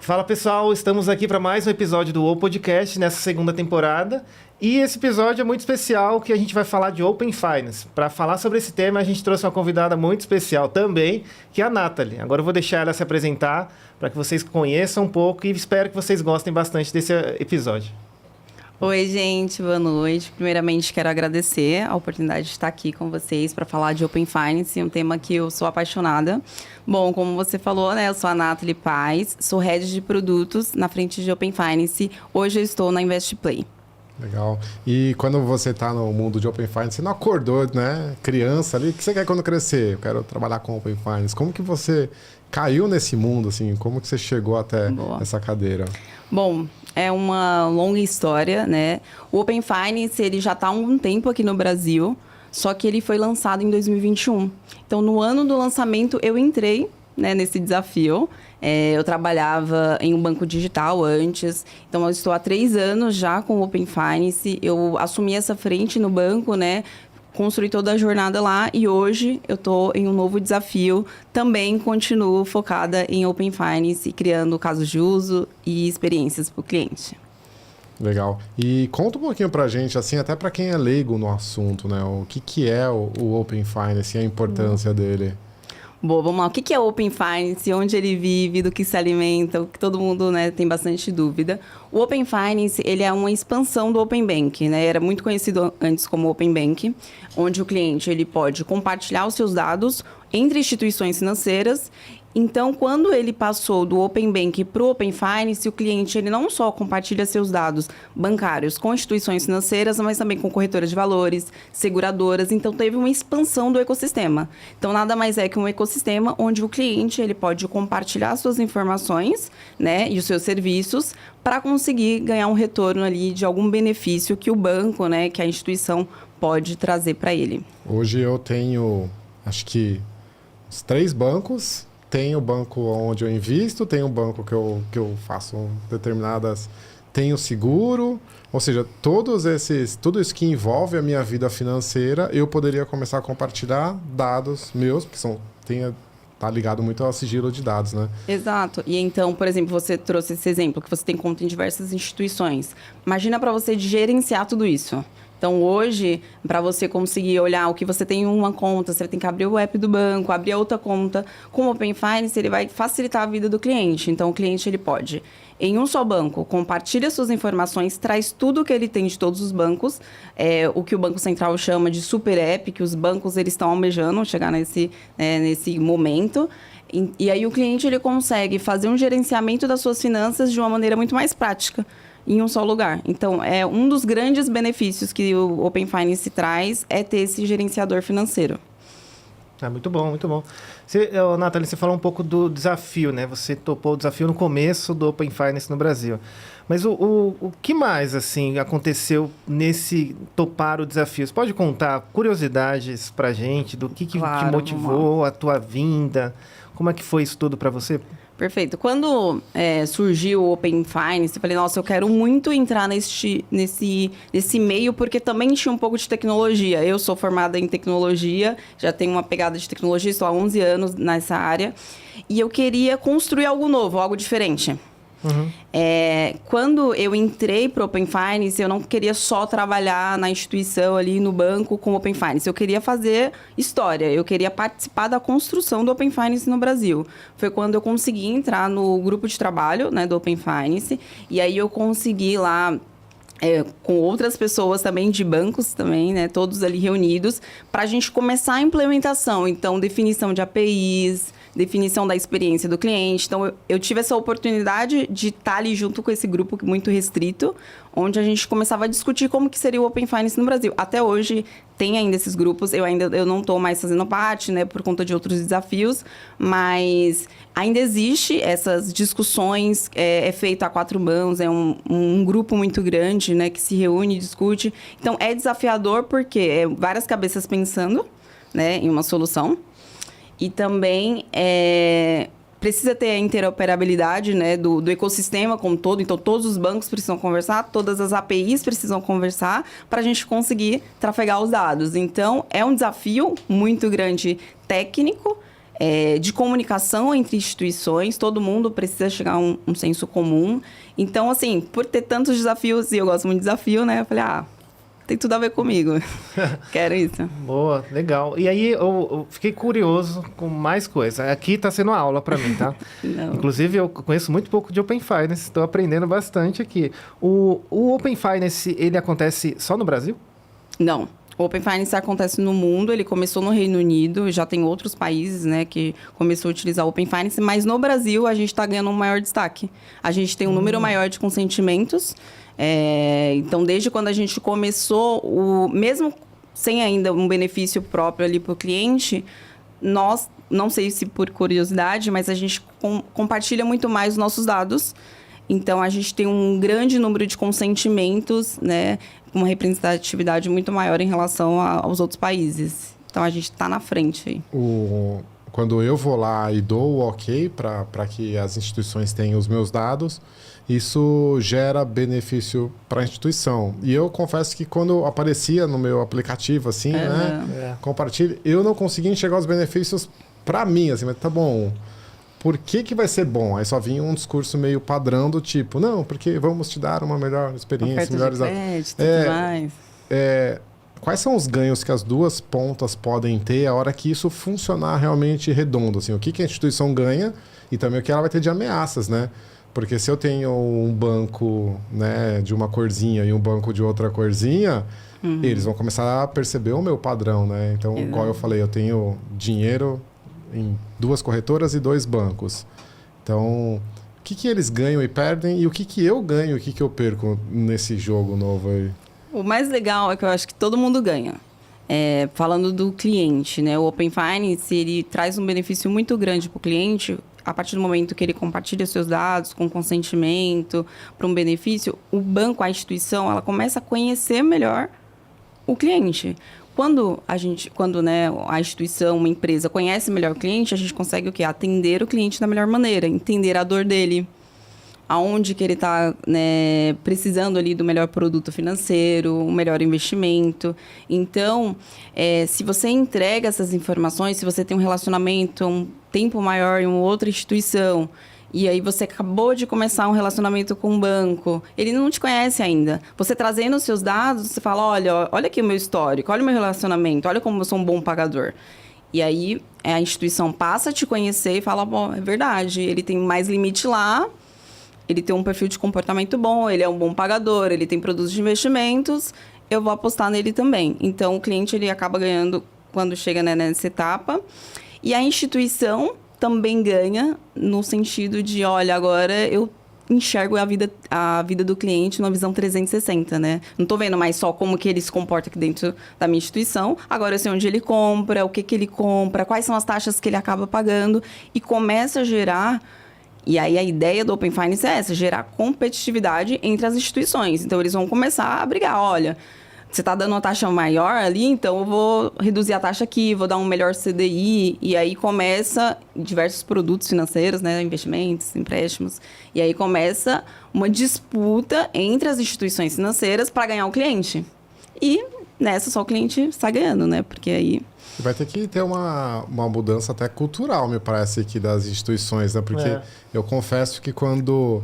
Fala pessoal, estamos aqui para mais um episódio do O Podcast nessa segunda temporada. E esse episódio é muito especial, que a gente vai falar de Open Finance. Para falar sobre esse tema, a gente trouxe uma convidada muito especial também, que é a Nathalie. Agora eu vou deixar ela se apresentar para que vocês conheçam um pouco e espero que vocês gostem bastante desse episódio. Oi, gente, boa noite. Primeiramente, quero agradecer a oportunidade de estar aqui com vocês para falar de Open Finance, um tema que eu sou apaixonada. Bom, como você falou, né, eu sou a Nathalie Paz, sou Head de Produtos na frente de Open Finance. Hoje eu estou na InvestPlay. Legal. E quando você está no mundo de Open Finance, você não acordou, né? Criança ali, o que você quer quando crescer? Eu quero trabalhar com Open Finance. Como que você caiu nesse mundo, assim? Como que você chegou até essa cadeira? Bom, é uma longa história, né? O Open Finance, ele já está há um tempo aqui no Brasil, só que ele foi lançado em 2021. Então, no ano do lançamento, eu entrei, né, nesse desafio. Eu trabalhava em um banco digital antes, então eu estou há 3 anos já com o Open Finance. Eu assumi essa frente no banco, né? Construí toda a jornada lá e hoje eu estou em um novo desafio. Também continuo focada em Open Finance, criando casos de uso e experiências para o cliente. Legal. E conta um pouquinho pra gente, assim, até para quem é leigo no assunto, né? O que é o Open Finance e a importância dele? Bom, vamos lá. O que é o Open Finance? Onde ele vive? Do que se alimenta? O que todo mundo, né, tem bastante dúvida. O Open Finance, ele é uma expansão do Open Bank, né? Era muito conhecido antes como Open Bank, onde o cliente ele pode compartilhar os seus dados entre instituições financeiras. Então, quando ele passou do Open Bank para o Open Finance, o cliente ele não só compartilha seus dados bancários com instituições financeiras, mas também com corretoras de valores, seguradoras. Então, teve uma expansão do ecossistema. Então, nada mais é que um ecossistema onde o cliente ele pode compartilhar suas informações, né, e os seus serviços para conseguir ganhar um retorno ali de algum benefício que o banco, né, que a instituição pode trazer para ele. Hoje eu tenho, acho que, uns 3 bancos. Tem o banco onde eu invisto, tem o banco que eu faço determinadas... Tem o seguro, ou seja, tudo isso que envolve a minha vida financeira, eu poderia começar a compartilhar dados meus, porque tá ligado muito ao sigilo de dados, né? Exato. E então, por exemplo, você trouxe esse exemplo, que você tem conta em diversas instituições. Imagina para você gerenciar tudo isso. Então, hoje, para você conseguir olhar o que você tem em uma conta, você tem que abrir o app do banco, abrir outra conta. Com o Open Finance, ele vai facilitar a vida do cliente. Então, o cliente ele pode, em um só banco, compartilha suas informações, traz tudo o que ele tem de todos os bancos, o que o Banco Central chama de super app, que os bancos eles estão almejando chegar nesse momento. E aí, o cliente ele consegue fazer um gerenciamento das suas finanças de uma maneira muito mais prática, em um só lugar. Então, um dos grandes benefícios que o Open Finance traz é ter esse gerenciador financeiro. Muito bom, muito bom. Nathalie, você falou um pouco do desafio, né? Você topou o desafio no começo do Open Finance no Brasil. Mas o que mais, assim, aconteceu nesse topar o desafio? Você pode contar curiosidades pra gente do que Claro, te motivou a tua vinda? Como é que foi isso tudo para você? Perfeito. Quando surgiu o Open Finance, eu falei, nossa, eu quero muito entrar nesse meio, porque também tinha um pouco de tecnologia. Eu sou formada em tecnologia, já tenho uma pegada de tecnologia, estou há 11 anos nessa área. E eu queria construir algo novo, algo diferente. Uhum. Quando eu entrei para o Open Finance, eu não queria só trabalhar na instituição ali no banco com o Open Finance. Eu queria fazer história, eu queria participar da construção do Open Finance no Brasil. Foi quando eu consegui entrar no grupo de trabalho, né, do Open Finance, e aí eu consegui lá... com outras pessoas também, de bancos também, né? Todos ali reunidos, para a gente começar a implementação. Então, definição de APIs, definição da experiência do cliente. Então, eu tive essa oportunidade de estar ali junto com esse grupo muito restrito, onde a gente começava a discutir como que seria o Open Finance no Brasil. Até hoje, tem ainda esses grupos, eu não estou mais fazendo parte, né, por conta de outros desafios, mas ainda existe essas discussões, é feito a 4 mãos, é um grupo muito grande, né, que se reúne e discute. Então, é desafiador porque é várias cabeças pensando, né, em uma solução. E também precisa ter a interoperabilidade, né, do ecossistema como todo. Então, todos os bancos precisam conversar, todas as APIs precisam conversar para a gente conseguir trafegar os dados. Então, é um desafio muito grande técnico, de comunicação entre instituições, todo mundo precisa chegar a um senso comum. Então, assim, por ter tantos desafios, e eu gosto muito de desafio, né? Eu falei, tem tudo a ver comigo. Quero isso. Boa, legal. E aí eu fiquei curioso com mais coisa. Aqui está sendo aula para mim, tá? Não. Inclusive, eu conheço muito pouco de Open Finance, estou aprendendo bastante aqui. O Open Finance, ele acontece só no Brasil? Não. O Open Finance acontece no mundo, ele começou no Reino Unido, já tem outros países, né, que começou a utilizar o Open Finance, mas no Brasil a gente está ganhando um maior destaque. A gente tem um número maior de consentimentos, então desde quando a gente começou, mesmo sem ainda um benefício próprio ali para o cliente, nós, não sei se por curiosidade, mas a gente compartilha muito mais os nossos dados. Então, a gente tem um grande número de consentimentos, né? Uma representatividade muito maior em relação aos outros países. Então, a gente está na frente aí. Quando eu vou lá e dou o ok para que as instituições tenham os meus dados, isso gera benefício para a instituição. E eu confesso que quando aparecia no meu aplicativo, assim, compartilhe, eu não conseguia enxergar os benefícios para mim, assim, mas tá bom. Por que vai ser bom? Aí só vinha um discurso meio padrão do tipo, não, porque vamos te dar uma melhor experiência, melhores dados. Tudo mais. Quais são os ganhos que as duas pontas podem ter a hora que isso funcionar realmente redondo? Assim, o que a instituição ganha e também o que ela vai ter de ameaças, né? Porque se eu tenho um banco, né, de uma corzinha e um banco de outra corzinha, eles vão começar a perceber o meu padrão, né? Então, igual eu falei, eu tenho dinheiro em 2 corretoras e 2 bancos. Então, o que eles ganham e perdem e o que eu ganho e o que eu perco nesse jogo novo aí? O mais legal é que eu acho que todo mundo ganha. Falando do cliente, né? O Open Finance, ele traz um benefício muito grande para o cliente. A partir do momento que ele compartilha seus dados com consentimento para um benefício, o banco, a instituição, ela começa a conhecer melhor o cliente. Quando a instituição, uma empresa conhece melhor o cliente, a gente consegue o quê? Atender o cliente da melhor maneira, entender a dor dele, aonde que ele está, né, precisando ali do melhor produto financeiro, um melhor investimento. Então, se você entrega essas informações, se você tem um relacionamento, um tempo maior em uma outra instituição, e aí você acabou de começar um relacionamento com um banco, ele não te conhece ainda. Você trazendo os seus dados, você fala, olha aqui o meu histórico, olha o meu relacionamento, olha como eu sou um bom pagador. E aí a instituição passa a te conhecer e fala, bom, é verdade, ele tem mais limite lá, ele tem um perfil de comportamento bom, ele é um bom pagador, ele tem produtos de investimentos, eu vou apostar nele também. Então, o cliente ele acaba ganhando quando chega, né, nessa etapa. E a instituição também ganha no sentido de, olha, agora eu enxergo a vida do cliente numa visão 360, né? Não estou vendo mais só como que ele se comporta aqui dentro da minha instituição, agora eu sei onde ele compra, o que ele compra, quais são as taxas que ele acaba pagando, e começa a gerar... E aí a ideia do Open Finance é essa, gerar competitividade entre as instituições. Então, eles vão começar a brigar, olha... Você está dando uma taxa maior ali, então eu vou reduzir a taxa aqui, vou dar um melhor CDI. E aí começa diversos produtos financeiros, né? Investimentos, empréstimos. E aí começa uma disputa entre as instituições financeiras para ganhar o cliente. E nessa só o cliente está ganhando, né? Porque aí... Vai ter que ter uma mudança até cultural, me parece, aqui das instituições, né? Porque eu confesso que quando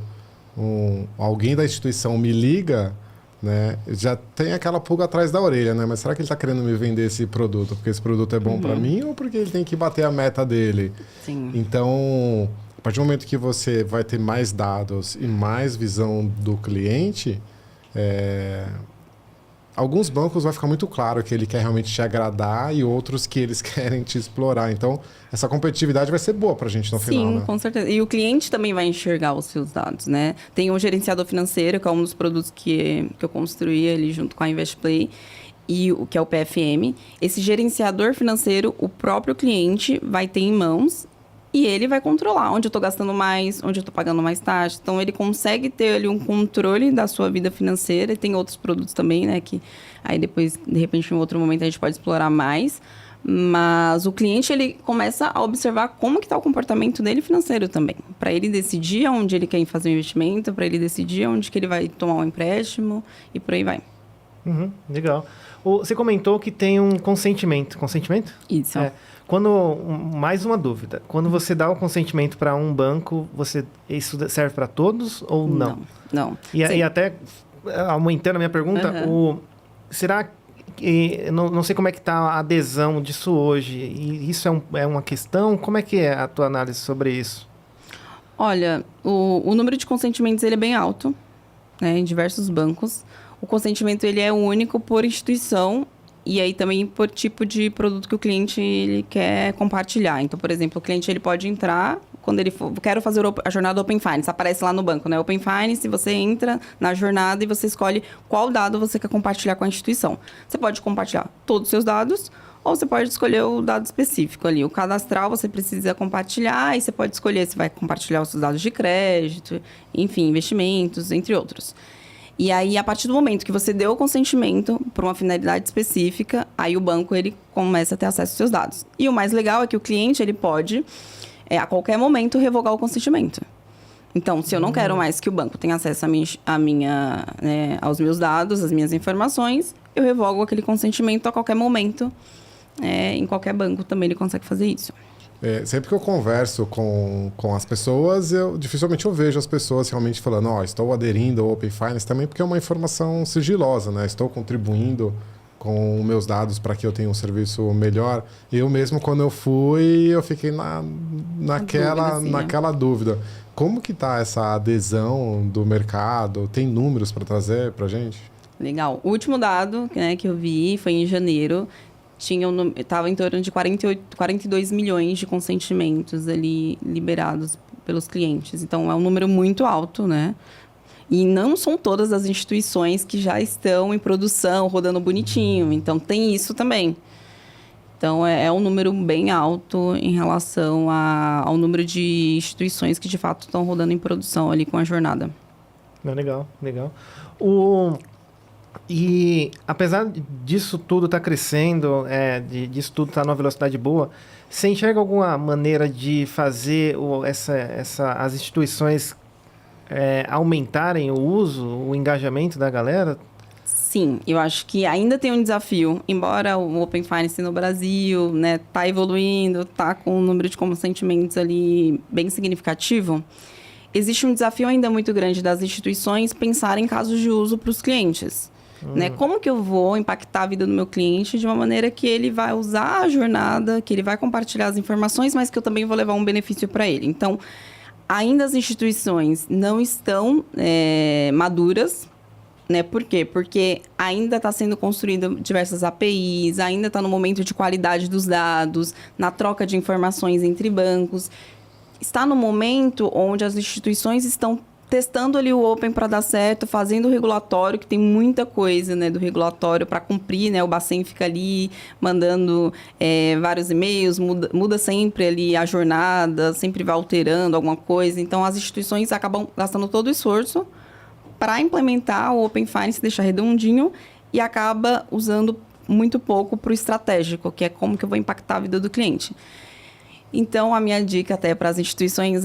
alguém da instituição me liga... né? Já tem aquela pulga atrás da orelha, né? Mas será que ele está querendo me vender esse produto porque esse produto é bom para mim ou porque ele tem que bater a meta dele? Sim. Então, a partir do momento que você vai ter mais dados e mais visão do cliente, alguns bancos vai ficar muito claro que ele quer realmente te agradar e outros que eles querem te explorar. Então, essa competitividade vai ser boa para a gente no final, né? Sim, com certeza. E o cliente também vai enxergar os seus dados, né? Tem um gerenciador financeiro, que é um dos produtos que eu construí ali junto com a InvestPlay, e o que é o PFM. Esse gerenciador financeiro, o próprio cliente vai ter em mãos e ele vai controlar onde eu estou gastando mais, onde eu estou pagando mais taxa. Então, ele consegue ter ali um controle da sua vida financeira. E tem outros produtos também, né? Que aí depois, de repente, em outro momento, a gente pode explorar mais. Mas o cliente, ele começa a observar como que está o comportamento dele financeiro também. Para ele decidir onde ele quer fazer um investimento, para ele decidir onde que ele vai tomar um empréstimo e por aí vai. Legal. Você comentou que tem um consentimento. Consentimento? Isso. Mais uma dúvida. Quando você dá o consentimento para um banco, isso serve para todos ou não? Não. E até, aumentando a minha pergunta, será que... Não sei como é que está a adesão disso hoje. E isso é uma questão? Como é que é a tua análise sobre isso? Olha, o número de consentimentos ele é bem alto, né, em diversos bancos. O consentimento ele é único por instituição e aí também por tipo de produto que o cliente ele quer compartilhar. Então, por exemplo, o cliente ele pode entrar quando ele for, quero fazer a jornada Open Finance, aparece lá no banco, né? Open Finance, você entra na jornada e você escolhe qual dado você quer compartilhar com a instituição. Você pode compartilhar todos os seus dados ou você pode escolher o dado específico ali. O cadastral você precisa compartilhar e você pode escolher se vai compartilhar os seus dados de crédito, enfim, investimentos, entre outros. E aí, a partir do momento que você deu o consentimento para uma finalidade específica, aí o banco ele começa a ter acesso aos seus dados. E o mais legal é que o cliente ele pode, a qualquer momento, revogar o consentimento. Então, se eu não quero mais que o banco tenha acesso aos meus dados, às minhas informações, eu revogo aquele consentimento a qualquer momento. Em qualquer banco também ele consegue fazer isso. Sempre que eu converso com as pessoas, dificilmente eu vejo as pessoas realmente falando, estou aderindo ao Open Finance também, porque é uma informação sigilosa, né? Estou contribuindo com meus dados para que eu tenha um serviço melhor. Eu mesmo, quando eu fui, eu fiquei naquela dúvida. Como que está essa adesão do mercado? Tem números para trazer para a gente? Legal. O último dado, né, que eu vi foi em janeiro. Estava em torno de 42 milhões de consentimentos ali liberados pelos clientes. Então, é um número muito alto, né? E não são todas as instituições que já estão em produção, rodando bonitinho. Então, tem isso também. Então, é um número bem alto em relação ao número de instituições que, de fato, estão rodando em produção ali com a jornada. Legal. E apesar disso tudo estar crescendo, disso tudo estar numa velocidade boa, você enxerga alguma maneira de fazer as instituições aumentarem o uso, o engajamento da galera? Sim, eu acho que ainda tem um desafio. Embora o Open Finance no Brasil tá evoluindo, tá com um número de consentimentos ali bem significativo, existe um desafio ainda muito grande das instituições pensarem em casos de uso para os clientes. Como que eu vou impactar a vida do meu cliente de uma maneira que ele vai usar a jornada, que ele vai compartilhar as informações, mas que eu também vou levar um benefício para ele. Então, ainda as instituições não estão maduras, né? Por quê? Porque ainda está sendo construída diversas APIs, ainda está no momento de qualidade dos dados, na troca de informações entre bancos. Está no momento onde as instituições estão testando ali o Open para dar certo, fazendo o regulatório, que tem muita coisa, né, do regulatório para cumprir, né? O Bacen fica ali mandando vários e-mails, muda sempre ali a jornada, sempre vai alterando alguma coisa. Então, as instituições acabam gastando todo o esforço para implementar o Open Finance, deixar redondinho, e acaba usando muito pouco para o estratégico, que é como que eu vou impactar a vida do cliente. Então, a minha dica até para as instituições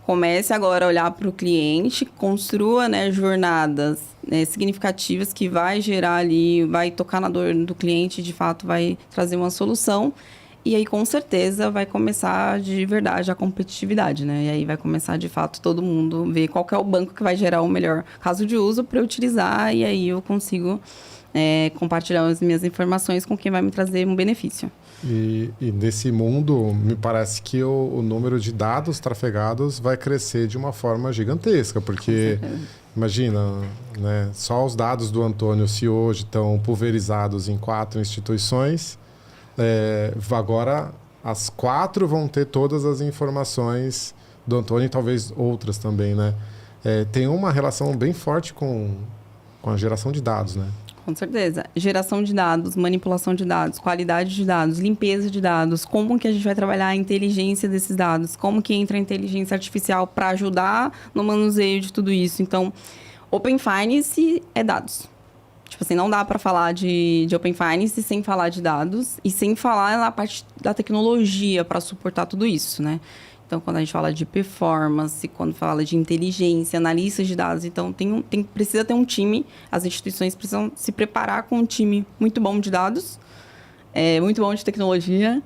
comece agora a olhar para o cliente, construa, né, jornadas significativas que vai gerar ali, vai tocar na dor do cliente, de fato vai trazer uma solução. E aí, com certeza, vai começar de verdade a competitividade, né? E aí vai começar, de fato, todo mundo ver qual que é o banco que vai gerar o melhor caso de uso para eu utilizar, e aí eu consigo compartilhar as minhas informações com quem vai me trazer um benefício. E nesse mundo, me parece que o número de dados trafegados vai crescer de uma forma gigantesca, porque, imagina, né, só os dados do Antônio, se hoje estão pulverizados em 4 instituições, agora as 4 vão ter todas as informações do Antônio e talvez outras também, né? Tem uma relação bem forte com a geração de dados, né? Com certeza. Geração de dados, manipulação de dados, qualidade de dados, limpeza de dados, como que a gente vai trabalhar a inteligência desses dados, como que entra a inteligência artificial para ajudar no manuseio de tudo isso. Então, Open Finance é dados. Tipo assim, não dá para falar de Open Finance sem falar de dados e sem falar na parte da tecnologia para suportar tudo isso, né? Então, quando a gente fala de performance, quando fala de inteligência, analista de dados, então precisa ter um time, as instituições precisam se preparar com um time muito bom de dados, muito bom de tecnologia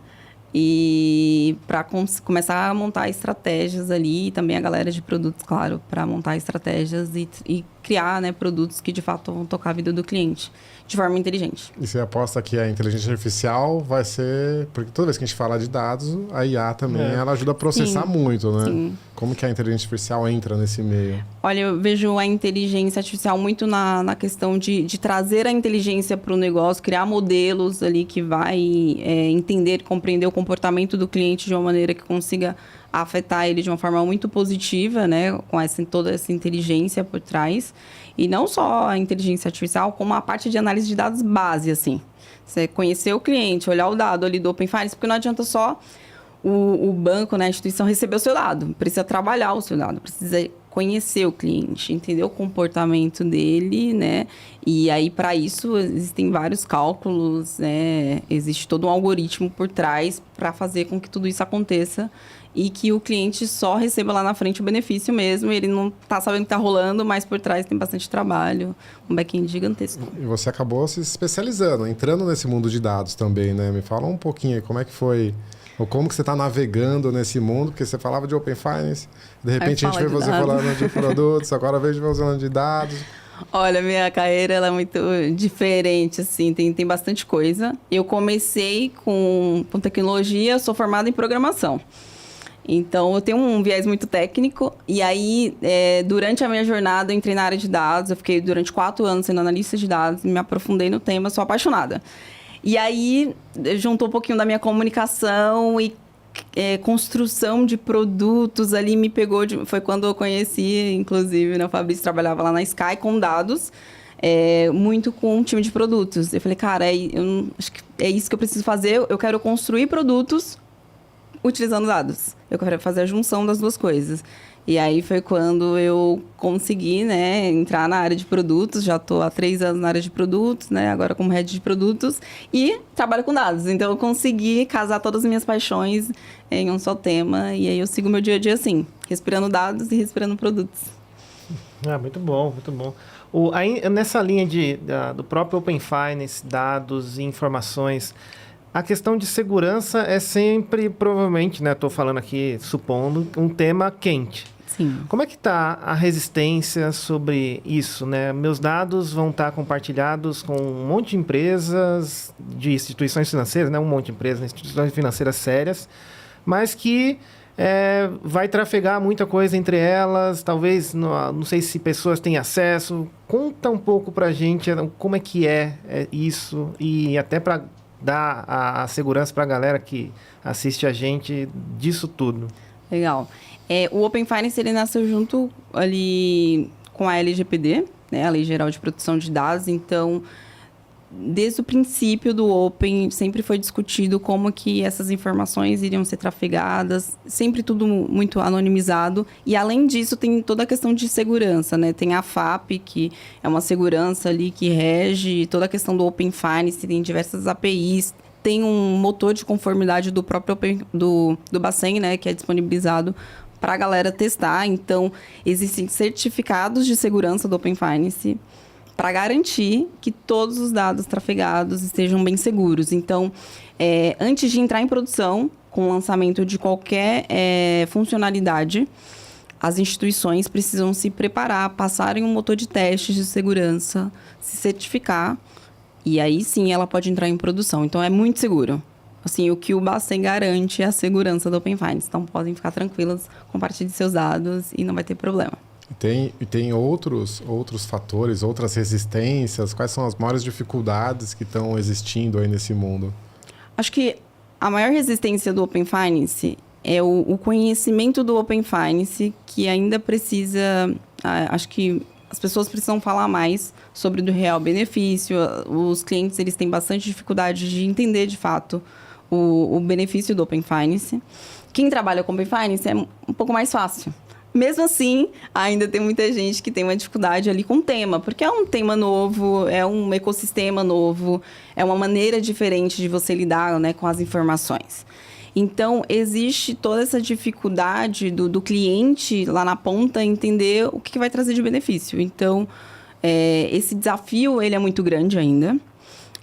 E para começar a montar estratégias ali, e também a galera de produtos, claro, para montar estratégias e criar, né, produtos que de fato vão tocar a vida do cliente de forma inteligente. E você aposta que a inteligência artificial vai ser... Porque toda vez que a gente fala de dados, a IA também ela ajuda a processar muito, né? Sim. Como que a inteligência artificial entra nesse meio? Olha, eu vejo a inteligência artificial muito na questão de trazer a inteligência para o negócio, criar modelos ali que vai entender, compreender o comportamento do cliente de uma maneira que consiga afetar ele de uma forma muito positiva, né? Com toda essa inteligência por trás. E não só a inteligência artificial, como a parte de análise de dados base, assim. Você conhecer o cliente, olhar o dado ali do Open Finance, porque não adianta só o banco, né, a instituição receber o seu dado. Precisa trabalhar o seu dado, precisa conhecer o cliente, entender o comportamento dele, né? E aí, para isso, existem vários cálculos, né? Existe todo um algoritmo por trás para fazer com que tudo isso aconteça e que o cliente só receba lá na frente o benefício mesmo. Ele não está sabendo o que está rolando, mas por trás tem bastante trabalho, um back-end gigantesco. E você acabou se especializando, entrando nesse mundo de dados também, né? Me fala um pouquinho aí, como é que foi... Ou como que você está navegando nesse mundo, porque você falava de Open Finance, de repente a gente vê você falando de produtos, agora vejo você falando de dados. Olha, minha carreira ela é muito diferente, assim, tem bastante coisa. Eu comecei com tecnologia, sou formada em programação. Então, eu tenho um viés muito técnico. E aí, durante a minha jornada, eu entrei na área de dados. Eu fiquei durante 4 anos sendo analista de dados, me aprofundei no tema, sou apaixonada. E aí, juntou um pouquinho da minha comunicação e construção de produtos ali, me pegou... Foi quando eu conheci, inclusive, né, o Fabrício trabalhava lá na Sky com dados, muito com um time de produtos. Eu falei, cara, acho que é isso que eu preciso fazer. Eu quero construir produtos utilizando dados. Eu quero fazer a junção das duas coisas. E aí foi quando eu consegui, né, entrar na área de produtos. Já estou há 3 anos na área de produtos, né, agora como head de produtos. E trabalho com dados. Então, eu consegui casar todas as minhas paixões em um só tema. E aí eu sigo meu dia a dia assim, respirando dados e respirando produtos. Muito bom, muito bom. Aí, nessa linha do próprio Open Finance, dados e informações... A questão de segurança é sempre, provavelmente, né? Estou falando aqui, supondo, um tema quente. Sim. Como é que está a resistência sobre isso, né? Meus dados vão estar compartilhados com um monte de empresas, de instituições financeiras, né? Um monte de empresas, instituições financeiras sérias, mas que vai trafegar muita coisa entre elas, talvez, não sei se pessoas têm acesso. Conta um pouco para a gente como é que é isso e até para dar a segurança para a galera que assiste a gente disso tudo. Legal. O Open Finance, ele nasceu junto ali com a LGPD, né, a Lei Geral de Proteção de Dados. Então, desde o princípio do Open, sempre foi discutido como que essas informações iriam ser trafegadas, sempre tudo muito anonimizado. E, além disso, tem toda a questão de segurança, né? Tem a FAP, que é uma segurança ali que rege toda a questão do Open Finance, tem diversas APIs, tem um motor de conformidade do próprio do Bacen, né, que é disponibilizado para a galera testar. Então, existem certificados de segurança do Open Finance para garantir que todos os dados trafegados estejam bem seguros. Então, antes de entrar em produção, com o lançamento de qualquer funcionalidade, as instituições precisam se preparar, passarem um motor de testes de segurança, se certificar, e aí sim ela pode entrar em produção. Então, é muito seguro. Assim, o que o Bacen garante é a segurança do Open Finance. Então, podem ficar tranquilas, compartilhem seus dados e não vai ter problema. E tem outros fatores, outras resistências? Quais são as maiores dificuldades que estão existindo aí nesse mundo? Acho que a maior resistência do Open Finance é o conhecimento do Open Finance, que ainda precisa... Acho que as pessoas precisam falar mais sobre o real benefício. Os clientes, eles têm bastante dificuldade de entender, de fato, o benefício do Open Finance. Quem trabalha com Open Finance é um pouco mais fácil. Mesmo assim, ainda tem muita gente que tem uma dificuldade ali com o tema, porque é um tema novo, é um ecossistema novo, é uma maneira diferente de você lidar, né, com as informações. Então, existe toda essa dificuldade do cliente lá na ponta entender o que vai trazer de benefício. Então, esse desafio ele é muito grande ainda.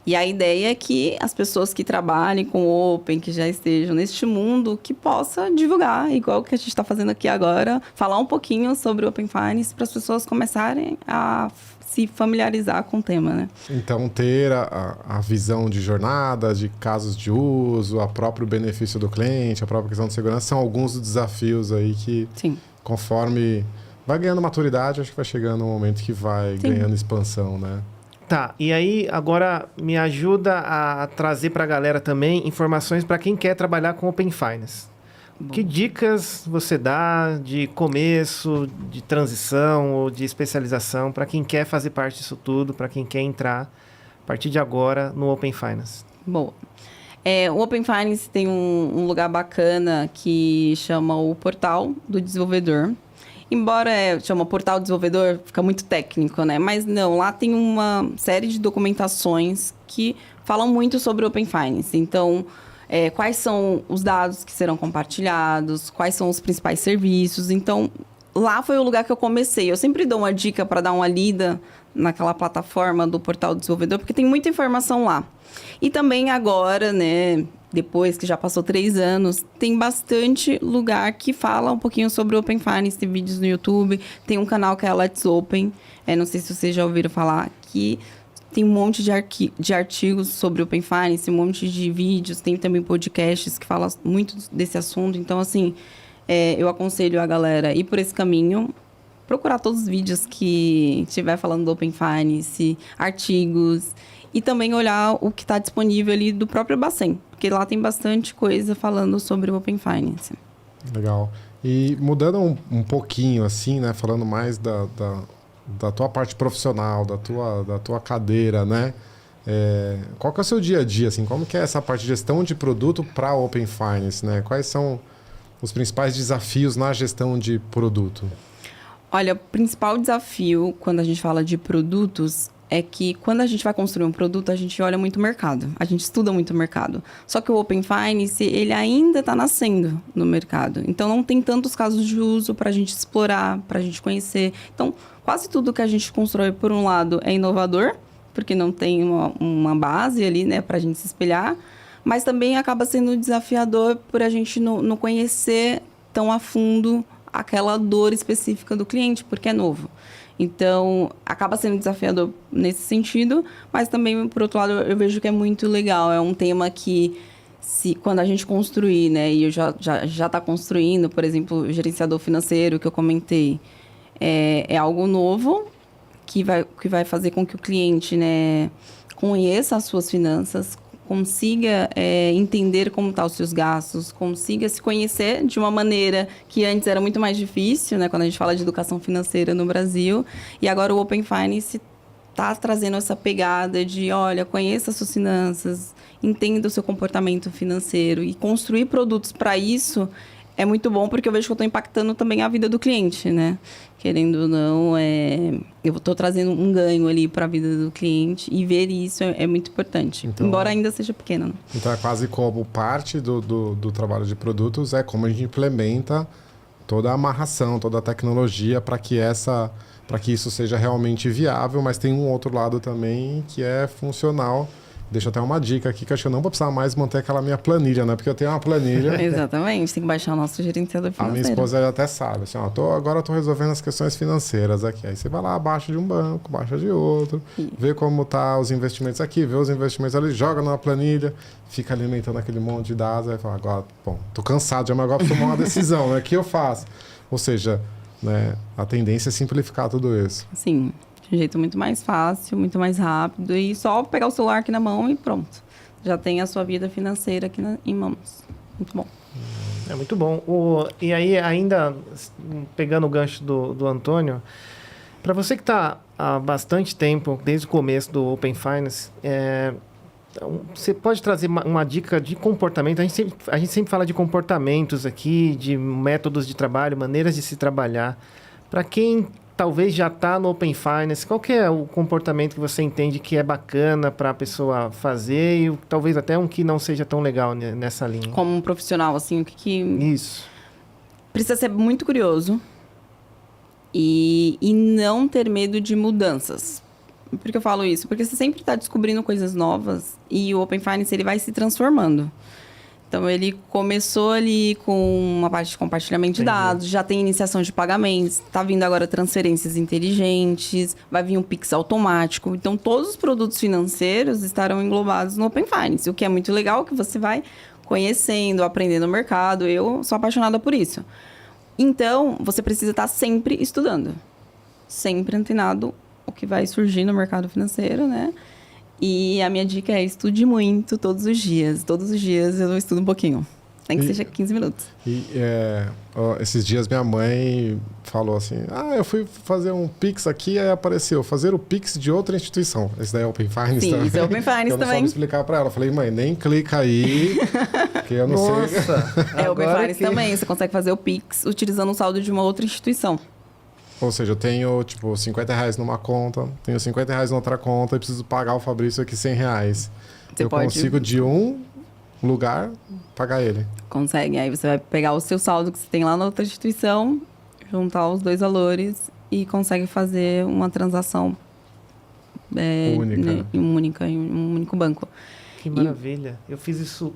E a ideia é que as pessoas que trabalhem com Open, que já estejam neste mundo, que possa divulgar, igual que a gente está fazendo aqui agora, falar um pouquinho sobre o Open Finance para as pessoas começarem a se familiarizar com o tema, né? Então, ter a visão de jornada, de casos de uso, o próprio benefício do cliente, a própria questão de segurança, são alguns dos desafios aí que, Sim. conforme vai ganhando maturidade, acho que vai chegando um momento que vai ganhando expansão, né? Tá, e aí agora me ajuda a trazer para a galera também informações para quem quer trabalhar com Open Finance. Que dicas você dá de começo, de transição ou de especialização para quem quer fazer parte disso tudo, para quem quer entrar a partir de agora no Open Finance? Bom, o Open Finance tem um lugar bacana que chama o Portal do Desenvolvedor. Embora chama Portal do Desenvolvedor, fica muito técnico, né? Mas não, lá tem uma série de documentações que falam muito sobre o Open Finance. Então, quais são os dados que serão compartilhados, quais são os principais serviços. Então, lá foi o lugar que eu comecei. Eu sempre dou uma dica para dar uma lida naquela plataforma do Portal do Desenvolvedor, porque tem muita informação lá. E também agora, né, depois que já passou 3 anos, tem bastante lugar que fala um pouquinho sobre o Open Finance, tem vídeos no YouTube, tem um canal que é a Let's Open, não sei se vocês já ouviram falar, que tem um monte de artigos sobre o Open Finance, um monte de vídeos, tem também podcasts que falam muito desse assunto. Então, assim, eu aconselho a galera ir por esse caminho, procurar todos os vídeos que estiver falando do Open Finance, artigos, e também olhar o que está disponível ali do próprio Bacen, porque lá tem bastante coisa falando sobre o Open Finance. Legal. E mudando um pouquinho, assim, né? Falando mais da tua parte profissional, da tua cadeira, né? Qual que é o seu dia a dia, assim? Como que é essa parte de gestão de produto para Open Finance, né? Quais são os principais desafios na gestão de produto? Olha, o principal desafio quando a gente fala de produtos é que quando a gente vai construir um produto, a gente olha muito o mercado, a gente estuda muito o mercado. Só que o Open Finance, ele ainda está nascendo no mercado. Então, não tem tantos casos de uso para a gente explorar, para a gente conhecer. Então, quase tudo que a gente constrói, por um lado, é inovador, porque não tem uma base ali, né, para a gente se espelhar. Mas também acaba sendo desafiador por a gente não conhecer tão a fundo aquela dor específica do cliente, porque é novo. Então, acaba sendo desafiador nesse sentido, mas também, por outro lado, eu vejo que é muito legal. É um tema que, quando a gente construir, né, e eu já está construindo, por exemplo, o gerenciador financeiro que eu comentei, é algo novo que vai fazer com que o cliente, né, conheça as suas finanças, consiga entender como estão os seus gastos, consiga se conhecer de uma maneira que antes era muito mais difícil, né? Quando a gente fala de educação financeira no Brasil. E agora o Open Finance está trazendo essa pegada de, olha, conheça as suas finanças, entenda o seu comportamento financeiro e construir produtos para isso é muito bom, porque eu vejo que eu estou impactando também a vida do cliente, né? Querendo ou não, eu estou trazendo um ganho ali para a vida do cliente e ver isso é muito importante, então, embora ainda seja pequeno. Né? Então, é quase como parte do trabalho de produtos, é como a gente implementa toda a amarração, toda a tecnologia para que isso seja realmente viável, mas tem um outro lado também que é funcional. Deixa até uma dica aqui, que acho que eu não vou precisar mais manter aquela minha planilha, né? Porque eu tenho uma planilha. Exatamente, tem que baixar o nosso gerenciador financeiro. A minha esposa já até sabe, assim, agora eu tô resolvendo as questões financeiras aqui. Aí você vai lá, baixa de um banco, baixa de outro, vê como tá os investimentos aqui, vê os investimentos ali, joga numa planilha, fica alimentando aquele monte de dados, aí fala, agora, bom, tô cansado, já, mas agora preciso tomar uma decisão, né? O que eu faço? Ou seja, né, a tendência é simplificar tudo isso. Sim. De um jeito muito mais fácil, muito mais rápido. E só pegar o celular aqui na mão e pronto. Já tem a sua vida financeira aqui em mãos. Muito bom. É muito bom. E aí, ainda pegando o gancho do Antônio, para você que está há bastante tempo, desde o começo do Open Finance, você pode trazer uma dica de comportamento? A gente sempre fala de comportamentos aqui, de métodos de trabalho, maneiras de se trabalhar. Para quem talvez já está no Open Finance, qual que é o comportamento que você entende que é bacana para a pessoa fazer e talvez até um que não seja tão legal nessa linha? Como um profissional, assim, o que... Isso. Precisa ser muito curioso e não ter medo de mudanças. Por que eu falo isso? Porque você sempre está descobrindo coisas novas e o Open Finance ele vai se transformando. Então, ele começou ali com uma parte de compartilhamento de dados, já tem iniciação de pagamentos, está vindo agora transferências inteligentes, vai vir um Pix automático. Então, todos os produtos financeiros estarão englobados no Open Finance, o que é muito legal, que você vai conhecendo, aprendendo o mercado. Eu sou apaixonada por isso. Então, você precisa estar sempre estudando, sempre antenado o que vai surgir no mercado financeiro, né? E a minha dica é estude muito todos os dias. Todos os dias eu estudo um pouquinho. Nem que seja 15 minutos. E esses dias minha mãe falou assim, eu fui fazer um Pix aqui, aí apareceu fazer o Pix de outra instituição. Esse daí é Open Finance Sim, também. Isso é Open Finance eu não também. soube explicar para ela. Eu falei, mãe, nem clica aí, que eu não sei. É Open Agora Finance também. Você consegue fazer o Pix utilizando o saldo de uma outra instituição. Ou seja, eu tenho, tipo, R$50 numa conta, tenho R$50 na outra conta e preciso pagar o Fabrício aqui R$100. Você eu pode... consigo de um lugar pagar ele. Consegue. Aí você vai pegar o seu saldo que você tem lá na outra instituição, juntar os dois valores e consegue fazer uma transação única em um único banco. Que maravilha. Eu fiz isso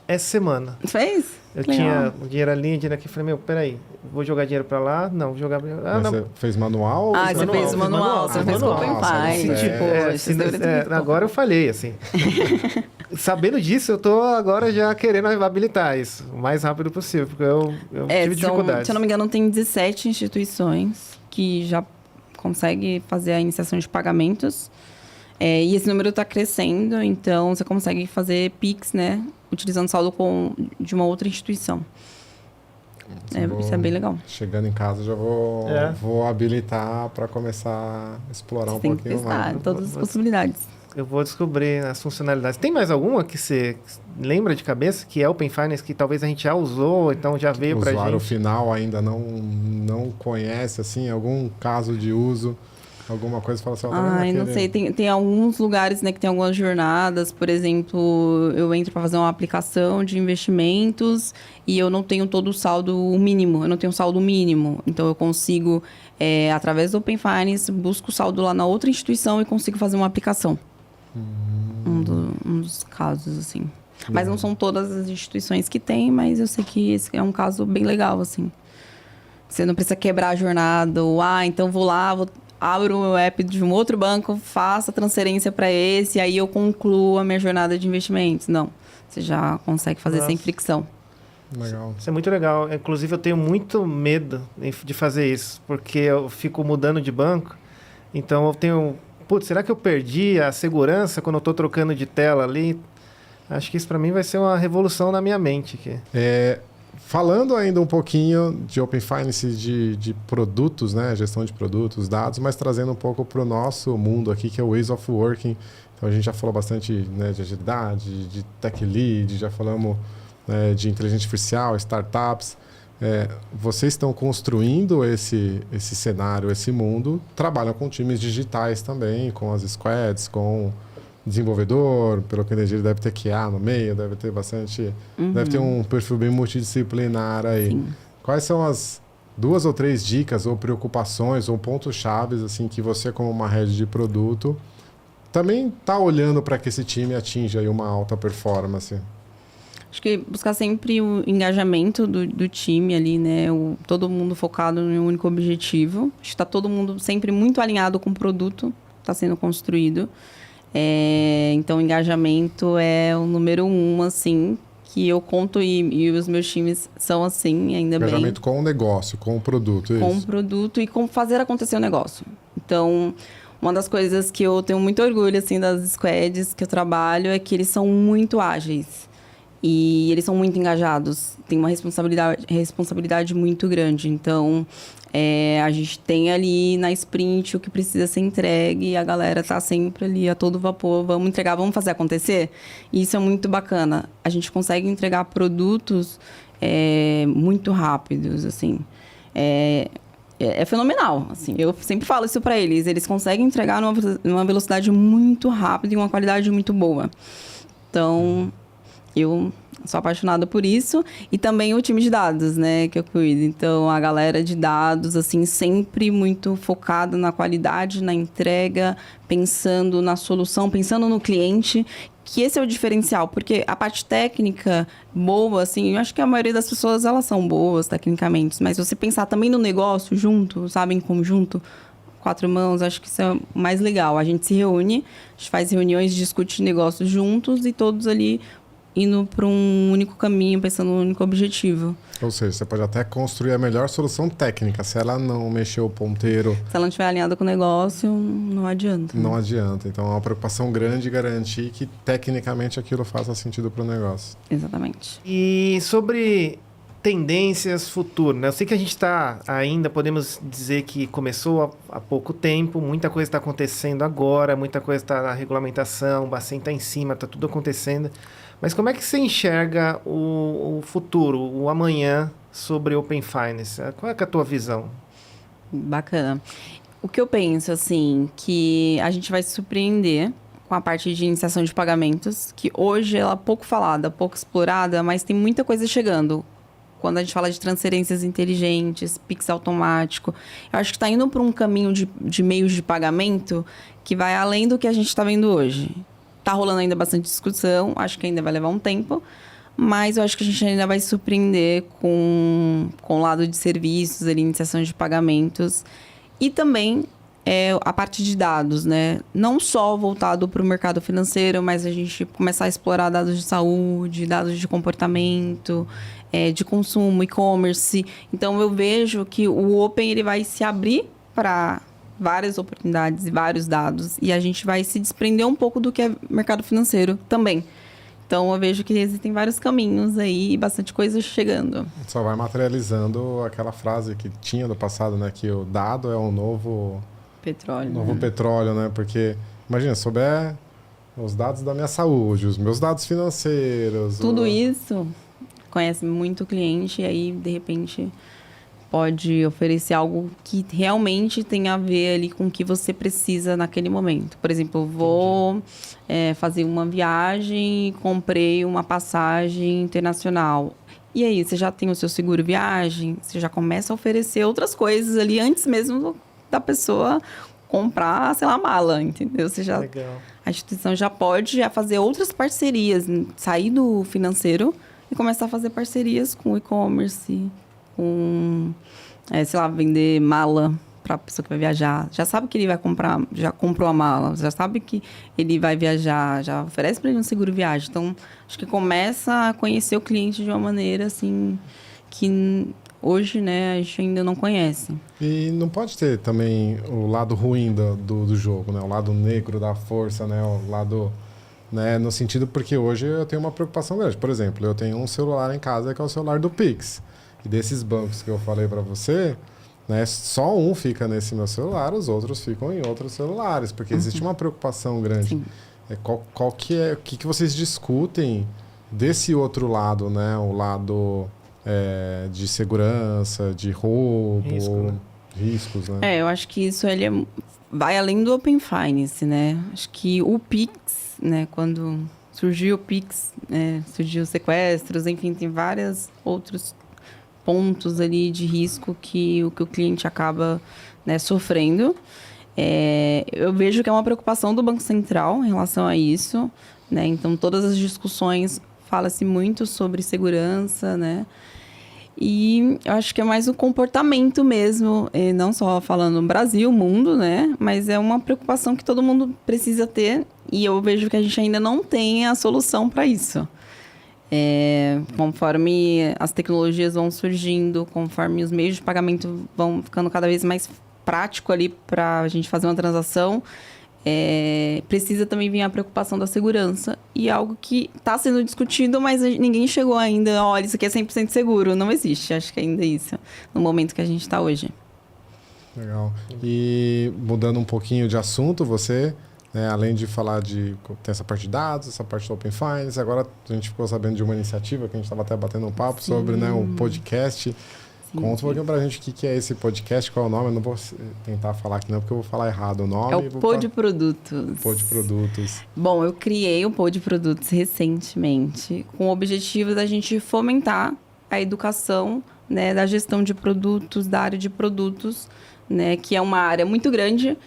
essa semana. Fez? Eu Legal. tinha o dinheiro ali, dinheiro aqui. Falei, peraí, vou jogar dinheiro pra lá? Não, vou jogar... Mas não. você fez manual? Você fez o manual, você fez o Open Finance. Agora eu falhei, assim. Sabendo disso, eu tô agora já querendo habilitar isso o mais rápido possível, porque eu tive dificuldade. Se eu não me engano, tem 17 instituições que já conseguem fazer a iniciação de pagamentos. E esse número está crescendo, então você consegue fazer Pix, né? Utilizando saldo de uma outra instituição. Isso é bem legal. Chegando em casa, já vou habilitar para começar a explorar você um pouquinho tem que testar mais. todas as possibilidades. Eu vou descobrir as funcionalidades. Tem mais alguma que você lembra de cabeça que é Open Finance, que talvez a gente já usou, então já veio para a gente? O usuário final ainda não conhece, assim, algum caso de uso, alguma coisa, fala assim... não sei. Tem alguns lugares, né, que tem algumas jornadas. Por exemplo, eu entro para fazer uma aplicação de investimentos e eu não tenho todo o saldo mínimo. Eu não tenho saldo mínimo. Então, eu consigo, através do Open Finance, busco o saldo lá na outra instituição e consigo fazer uma aplicação. Um dos casos, assim. Mas não são todas as instituições que tem, mas eu sei que esse é um caso bem legal, assim. Você não precisa quebrar a jornada, ou, então vou lá, abro o meu app de um outro banco, faço a transferência para esse, e aí eu concluo a minha jornada de investimentos. Não, você já consegue fazer sem fricção. Legal. Isso é muito legal. Inclusive, eu tenho muito medo de fazer isso, porque eu fico mudando de banco, então eu tenho... será que eu perdi a segurança quando eu estou trocando de tela ali? Acho que isso para mim vai ser uma revolução na minha mente aqui. Falando ainda um pouquinho de Open Finance, de produtos, né? Gestão de produtos, dados, mas trazendo um pouco para o nosso mundo aqui, que é o Ways of Working. Então, a gente já falou bastante, né, de agilidade, de tech lead, já falamos de inteligência artificial, startups. Vocês estão construindo esse cenário, esse mundo, trabalham com times digitais também, com as squads, com desenvolvedor, pelo que eu entendi, ele deve ter QA no meio, deve ter bastante... Deve ter um perfil bem multidisciplinar aí. Sim. Quais são as 2 ou 3 dicas ou preocupações ou pontos chaves assim, que você, como uma head de produto, também está olhando para que esse time atinja aí uma alta performance? Acho que buscar sempre o engajamento do time ali, né? Todo mundo focado em um único objetivo. Acho que está todo mundo sempre muito alinhado com o produto que está sendo construído. Então, o engajamento é o número 1, assim, que eu conto e os meus times são assim, ainda bem. Engajamento com o negócio, com o produto, com isso. o produto e com fazer acontecer o negócio. Então, uma das coisas que eu tenho muito orgulho, assim, das squads que eu trabalho é que eles são muito ágeis. E eles são muito engajados. Tem uma responsabilidade muito grande. Então, a gente tem ali na sprint o que precisa ser entregue e a galera tá sempre ali a todo vapor. Vamos entregar, vamos fazer acontecer? E isso é muito bacana. A gente consegue entregar produtos muito rápidos, assim. É fenomenal, assim. Eu sempre falo isso para eles. Eles conseguem entregar numa velocidade muito rápida e uma qualidade muito boa. Então... Eu Sou apaixonada por isso. E também o time de dados, né, que eu cuido. Então, a galera de dados, assim, sempre muito focada na qualidade, na entrega, pensando na solução, pensando no cliente, que esse é o diferencial. Porque a parte técnica boa, assim, eu acho que a maioria das pessoas, elas são boas tecnicamente. Mas você pensar também no negócio junto, sabe, em conjunto, 4 mãos, acho que isso é o mais legal. A gente se reúne, a gente faz reuniões, discute negócios juntos e todos ali indo para um único caminho, pensando no único objetivo. Ou seja, você pode até construir a melhor solução técnica. Se ela não mexer o ponteiro... Se ela não estiver alinhada com o negócio, não adianta. Não adianta. Então, é uma preocupação grande garantir que, tecnicamente, aquilo faça sentido para o negócio. Exatamente. E sobre tendências futuro, né? Eu sei que a gente está ainda, podemos dizer que começou há pouco tempo, muita coisa está acontecendo agora, muita coisa está na regulamentação, o Bacen está em cima, está tudo acontecendo. Mas como é que você enxerga o futuro, o amanhã sobre Open Finance? Qual é a tua visão? Bacana. O que eu penso, assim, que a gente vai se surpreender com a parte de iniciação de pagamentos, que hoje ela é pouco falada, pouco explorada, mas tem muita coisa chegando. Quando a gente fala de transferências inteligentes, Pix automático, eu acho que está indo para um caminho de meios de pagamento que vai além do que a gente está vendo hoje. Está rolando ainda bastante discussão, acho que ainda vai levar um tempo, mas eu acho que a gente ainda vai se surpreender com o lado de serviços, ali, iniciação de pagamentos e também a parte de dados, né? Não só voltado para o mercado financeiro, mas a gente começar a explorar dados de saúde, dados de comportamento, de consumo, e-commerce. Então, eu vejo que o Open ele vai se abrir para várias oportunidades e vários dados. E a gente vai se desprender um pouco do que é mercado financeiro também. Então, eu vejo que existem vários caminhos aí e bastante coisa chegando. Só vai materializando aquela frase que tinha do passado, né? Que o dado é um novo... Petróleo. Novo petróleo, né? Porque, imagina, se souber os dados da minha saúde, os meus dados financeiros... Tudo isso, conhece muito o cliente e aí, de repente... pode oferecer algo que realmente tem a ver ali com o que você precisa naquele momento. Por exemplo, eu vou fazer uma viagem e comprei uma passagem internacional. E aí, você já tem o seu seguro viagem, você já começa a oferecer outras coisas ali antes mesmo da pessoa comprar, sei lá, a mala, entendeu? Você já, Legal. a instituição já pode fazer outras parcerias, sair do financeiro e começar a fazer parcerias com o e-commerce, com, sei lá, vender mala para a pessoa que vai viajar. Já sabe que ele vai comprar, já comprou a mala, já sabe que ele vai viajar, já oferece para ele um seguro viagem. Então, acho que começa a conhecer o cliente de uma maneira, assim, que hoje, né, a gente ainda não conhece. E não pode ter também o lado ruim do jogo, né? O lado negro da força, né? O lado... Né? No sentido porque hoje eu tenho uma preocupação grande. Por exemplo, eu tenho um celular em casa que é o celular do Pix. E desses bancos que eu falei para você, né, só um fica nesse meu celular, os outros ficam em outros celulares, porque existe uma preocupação grande. Sim. Qual que é, o que vocês discutem desse outro lado, né? O lado de segurança, de roubo, riscos, né? Eu acho que isso ele vai além do Open Finance, né? Acho que o Pix, né, quando surgiu o Pix, surgiu sequestros, enfim, tem vários outros pontos ali de risco que o cliente acaba, né, sofrendo. Eu vejo que é uma preocupação do Banco Central em relação a isso, né? Então, todas as discussões fala-se muito sobre segurança, né? E eu acho que é mais o comportamento mesmo, não só falando no Brasil, mundo, né? Mas é uma preocupação que todo mundo precisa ter e eu vejo que a gente ainda não tem a solução para isso. Conforme as tecnologias vão surgindo, conforme os meios de pagamento vão ficando cada vez mais prático ali para a gente fazer uma transação, precisa também vir a preocupação da segurança e algo que está sendo discutido, mas ninguém chegou ainda, olha, isso aqui é 100% seguro, não existe, acho que ainda é isso, no momento que a gente está hoje. Legal. E mudando um pouquinho de assunto, você... além de falar tem essa parte de dados, essa parte do Open Finance, agora a gente ficou sabendo de uma iniciativa que a gente estava até batendo um papo sobre, né, um podcast. Conta um pouquinho pra gente o que é esse podcast, qual é o nome. Eu não vou tentar falar aqui não, porque eu vou falar errado o nome. É o Pô de Produtos. Pô de Produtos. Bom, eu criei o Pô de Produtos recentemente com o objetivo da gente fomentar a educação, né, da gestão de produtos, da área de produtos, né, que é uma área muito grande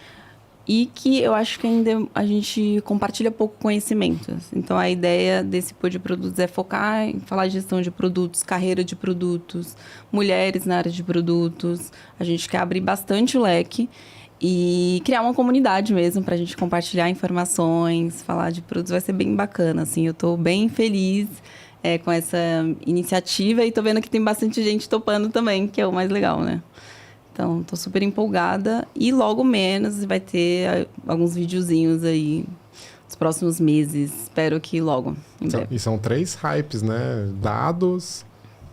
e que eu acho que ainda a gente compartilha pouco conhecimento. Então, a ideia desse Pô de Produtos é focar em falar de gestão de produtos, carreira de produtos, mulheres na área de produtos. A gente quer abrir bastante o leque e criar uma comunidade mesmo para a gente compartilhar informações, falar de produtos. Vai ser bem bacana, assim. Eu estou bem feliz com essa iniciativa e estou vendo que tem bastante gente topando também, que é o mais legal, né? Então, estou super empolgada e logo menos vai ter alguns videozinhos aí nos próximos meses. Espero que logo, em breve. E são 3 hypes, né? Dados,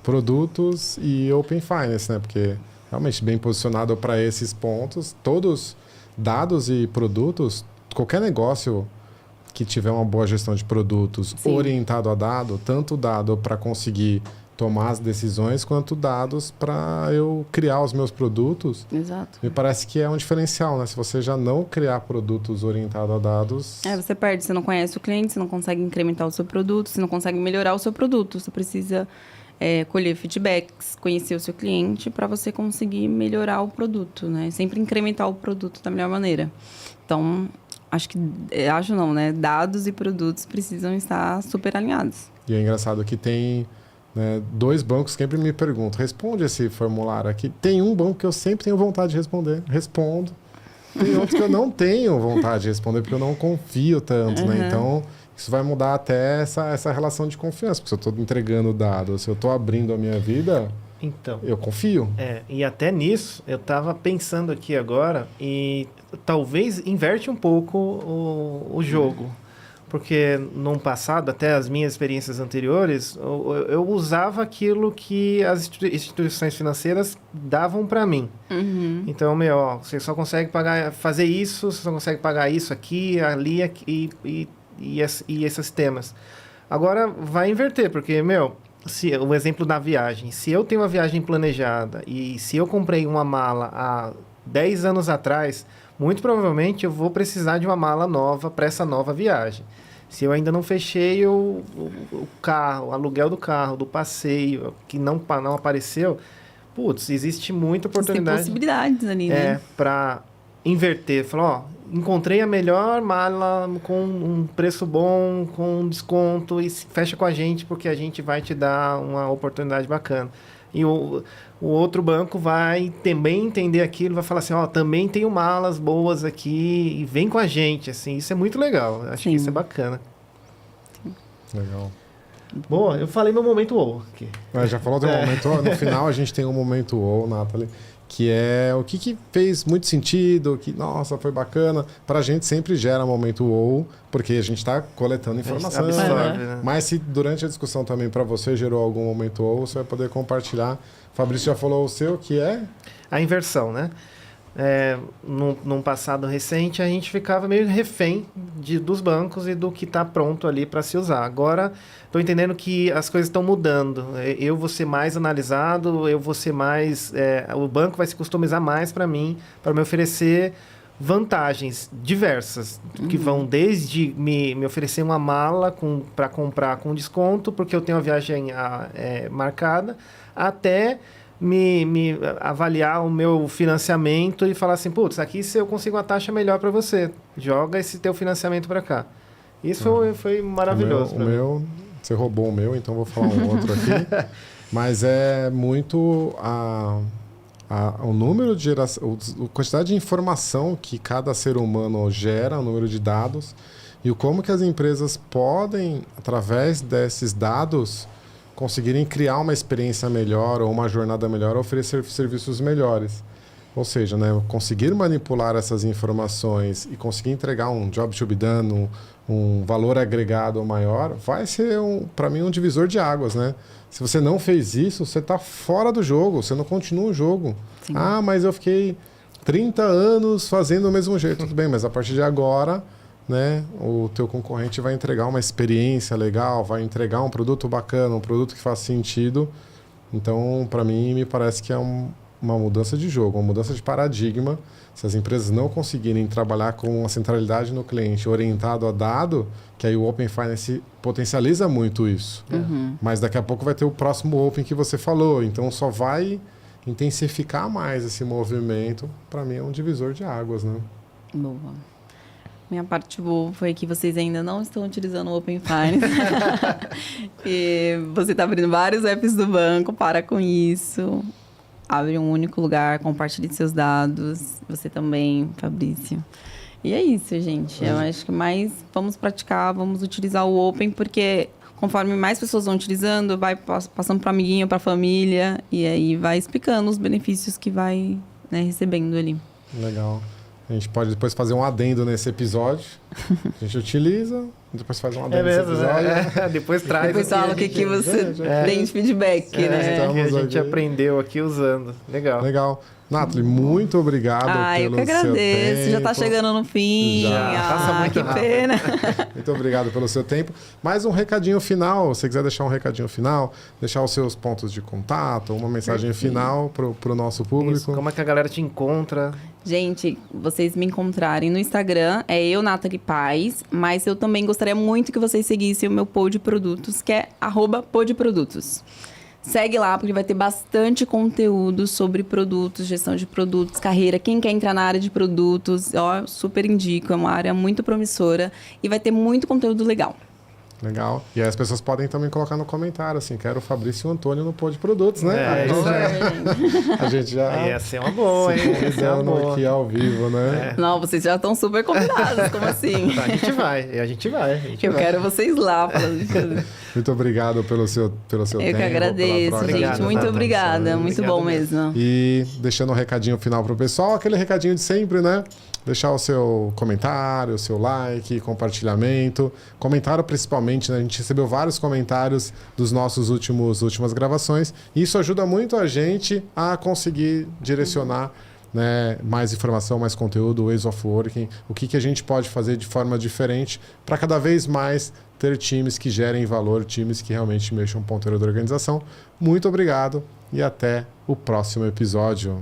produtos e Open Finance, né? Porque realmente bem posicionado para esses pontos. Todos dados e produtos, qualquer negócio que tiver uma boa gestão de produtos orientado a dado, tanto dado para conseguir tomar as decisões, quanto dados para eu criar os meus produtos. Exato. Me parece que é um diferencial, né? Se você já não criar produtos orientados a dados... você perde, você não conhece o cliente, você não consegue incrementar o seu produto, você não consegue melhorar o seu produto. Você precisa colher feedbacks, conhecer o seu cliente para você conseguir melhorar o produto, né? Sempre incrementar o produto da melhor maneira. Então, acho não, né? Dados e produtos precisam estar super alinhados. E é engraçado que tem... né, 2 bancos que sempre me perguntam, responde esse formulário aqui. Tem um banco que eu sempre tenho vontade de responder, respondo. Tem outros que eu não tenho vontade de responder, porque eu não confio tanto, né? Então, isso vai mudar até essa relação de confiança. Porque se eu estou entregando dados, se eu estou abrindo a minha vida, Então, eu confio. e até nisso, eu estava pensando aqui agora e talvez inverte um pouco o jogo. Porque no passado, até as minhas experiências anteriores, eu usava aquilo que as instituições financeiras davam para mim. Então, você só consegue fazer isso, você só consegue pagar isso aqui, ali e esses temas. Agora vai inverter, porque, o exemplo da viagem. Se eu tenho uma viagem planejada e se eu comprei uma mala há 10 anos atrás, muito provavelmente eu vou precisar de uma mala nova para essa nova viagem. Se eu ainda não fechei o carro, o aluguel do carro, do passeio, que não apareceu, existe muita oportunidade. Tem possibilidades ali, né? Para inverter. Falar, encontrei a melhor mala com um preço bom, com desconto, e fecha com a gente, porque a gente vai te dar uma oportunidade bacana. E o outro banco vai também entender aquilo, vai falar assim, também tenho malas boas aqui e vem com a gente, assim, isso é muito legal, acho que isso é bacana. Legal. Bom, eu falei meu momento wow aqui. Já falou do momento wow, no final a gente tem um momento wow, Nathalie, que é o que fez muito sentido, que, nossa, foi bacana. Pra gente sempre gera um momento wow, porque a gente está coletando informação. Absorve, né? Mas se durante a discussão também para você gerou algum momento wow, você vai poder compartilhar. Fabrício já falou o seu, que é? A inversão, né? Num passado recente, a gente ficava meio refém dos bancos e do que está pronto ali para se usar. Agora, estou entendendo que as coisas estão mudando. Eu vou ser mais analisado, eu vou ser mais... o banco vai se customizar mais para mim, para me oferecer vantagens diversas, que vão desde me oferecer uma mala para comprar com desconto, porque eu tenho uma viagem marcada, até... Me avaliar o meu financiamento e falar assim, aqui se eu consigo uma taxa melhor para você, joga esse teu financiamento para cá. Isso foi maravilhoso. Você roubou o meu, então vou falar um outro aqui. Mas é muito o número de geração, a quantidade de informação que cada ser humano gera, o número de dados, e como que as empresas podem, através desses dados, conseguirem criar uma experiência melhor ou uma jornada melhor, oferecer serviços melhores. Ou seja, né, conseguir manipular essas informações e conseguir entregar um job to be done, um valor agregado maior, vai ser, para mim, um divisor de águas, né? Se você não fez isso, você está fora do jogo, você não continua o jogo. Sim. Mas eu fiquei 30 anos fazendo do mesmo jeito. Tudo bem, mas a partir de agora... né, o teu concorrente vai entregar uma experiência legal, vai entregar um produto bacana, um produto que faz sentido, Então, para mim, me parece que é uma mudança de jogo, uma mudança de paradigma. Se as empresas não conseguirem trabalhar com a centralidade no cliente orientado a dado, que aí o Open Finance potencializa muito isso. Mas daqui a pouco vai ter o próximo Open que você falou, então só vai intensificar mais esse movimento. Para mim é um divisor de águas, né? Boa. Minha parte boa foi que vocês ainda não estão utilizando o Open Finance. E você está abrindo vários apps do banco, para com isso. Abre um único lugar, compartilhe seus dados. Você também, Fabrício. E é isso, gente. Eu acho que mais vamos praticar, vamos utilizar o Open, porque conforme mais pessoas vão utilizando, vai passando para amiguinho, para família, e aí vai explicando os benefícios que vai, né, recebendo ali. Legal. A gente pode depois fazer um adendo nesse episódio. A gente utiliza, depois faz um adendo nesse episódio. Depois traz. Depois fala o que você tem de feedback, né? Que a gente aprendeu aqui usando. Legal. Legal. Nathalie, muito obrigado eu pelo que agradeço. seu tempo. Já está chegando no fim. Já. Passa muito que rápido. pena. Muito obrigado pelo seu tempo. Mais um recadinho final. Se você quiser deixar um recadinho final, deixar os seus pontos de contato, uma mensagem final para o nosso público. Isso. Como é que a galera te encontra? Gente, vocês me encontrarem no Instagram, é Nathalie Paz, mas eu também gostaria muito que vocês seguissem o meu Pod Produtos, que é @podprodutos. Segue lá, porque vai ter bastante conteúdo sobre produtos, gestão de produtos, carreira. Quem quer entrar na área de produtos, super indico, é uma área muito promissora e vai ter muito conteúdo legal. Legal. E aí as pessoas podem também colocar no comentário, assim, quero o Fabrício e o Antônio no Pod Produtos, né? Isso A gente já... Ia ser uma boa, hein? Ia ser uma boa. aqui ao vivo, né? Não, vocês já estão super convidados, como assim? A gente vai. Eu quero vocês lá. Falando. Muito obrigado pelo seu tempo. Eu que agradeço, gente. Obrigado, Muito Nathalie. obrigada. Muito Obrigado bom mesmo. E deixando um recadinho final pro pessoal, aquele recadinho de sempre, né? Deixar o seu comentário, o seu like, compartilhamento. Comentário principalmente, né? A gente recebeu vários comentários dos nossos últimas gravações. E isso ajuda muito a gente a conseguir direcionar, né, mais informação, mais conteúdo, ways of working, o que a gente pode fazer de forma diferente para cada vez mais ter times que gerem valor, times que realmente mexam o ponteiro da organização. Muito obrigado e até o próximo episódio.